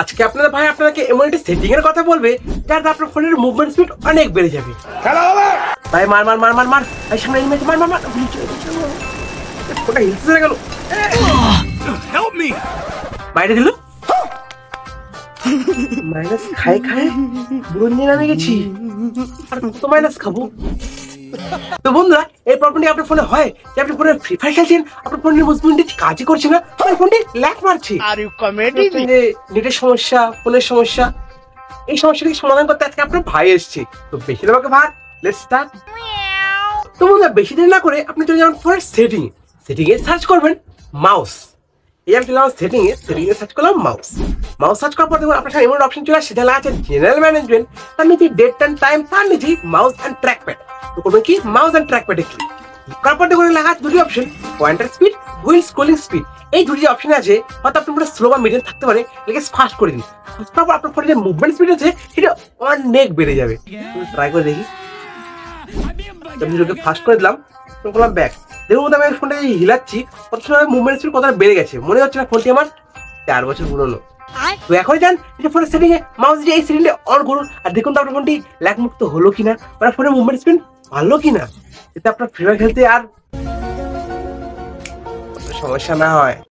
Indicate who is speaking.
Speaker 1: আজকে আপনাদের ভাই আপনাকে এমন একটা সেটিং এর কথা বলবে যাতে আপনার ফোনের মুভমেন্ট স্পিড অনেক বেড়ে যাবে। ভাই মার মার মার মার মার ভাই সামনে এনিমি আছে, মার মার মার ফোনটা হিলতে গেল।
Speaker 2: Help me!
Speaker 1: বাইরে দিল মাইনাস খাই খাই বুড়ো নিয়ে নামে গেছি, আর কত মাইনাস খাবো। তো বন্ধুরা এই প্রবলেমটি আপনার ফোনে হয় যে আপনি ফোনে ফ্রি ফায়ার খেলছেন, আপনার ফোনের মুভমেন্ট কাজই করছে না, আপনার ফোনটি ল্যাগ মারছে।
Speaker 3: আর ইউ কমেডি
Speaker 1: নেটের সমস্যা, ফোনের সমস্যা, এই সমস্যাটি সমাধান করতে আজকে আপনার ভাই এসেছে। তো বেশি আমাকে ভাই লেটস স্টার্ট। তো বন্ধুরা বেশি দেরি না করে আপনি চলে যাবেন ফোনের সেটিং এ সার্চ করবেন মাউস। এই আমি চলে আমার সেটিং এ সার্চ করলাম মাউস সার্চ করার পর দেখুন আপনার সামনে এমন অপশন চলে আসে যেটা আছে জেনারেল ম্যানেজমেন্ট, তার নিচে ডেট এন্ড টাইম, তার নিচে মাউস এন্ড ট্র্যাকপ্যাড। তো করবেন কি মাউস এন্ড ট্র্যাকপ্যাডে ক্লিক করার পর দেখুন লেখা আছে দুটি option, pointer speed, wheel scrolling speed. এই দুটি অপশন আছে, হয়তো আপনার ফোনে স্লো বা মিডিয়াম থাকতে পারে, এটাকে ফাস্ট করে দিন। তারপর আপনার ফোনে যে মুভমেন্ট স্পিড আছে সেটা অনেক বেড়ে যাবে। ট্রাই করে দেখি, ফাস্ট করে দিলাম, তো করলাম ব্যাক। দেখুন আমি ফোনটা হিলাচ্ছি, কত সময় মুভমেন্ট স্পিড কতটা বেড়ে গেছে, মনে হচ্ছে না ফোনটি আমার 4 বছর পুরনো। তো এখন যান ফোনের সেটিং এ মাউস দিয়ে এই সেটিংটা অন করুন আর দেখুন তো আপনার ফোনটি ল্যাগ মুক্ত হলো কিনা, আপনার ফোনের মুভমেন্ট স্পিড ভালো কিনা, এতে আপনার ফ্রি ফায়ার খেলতে আর সমস্যা না হয়।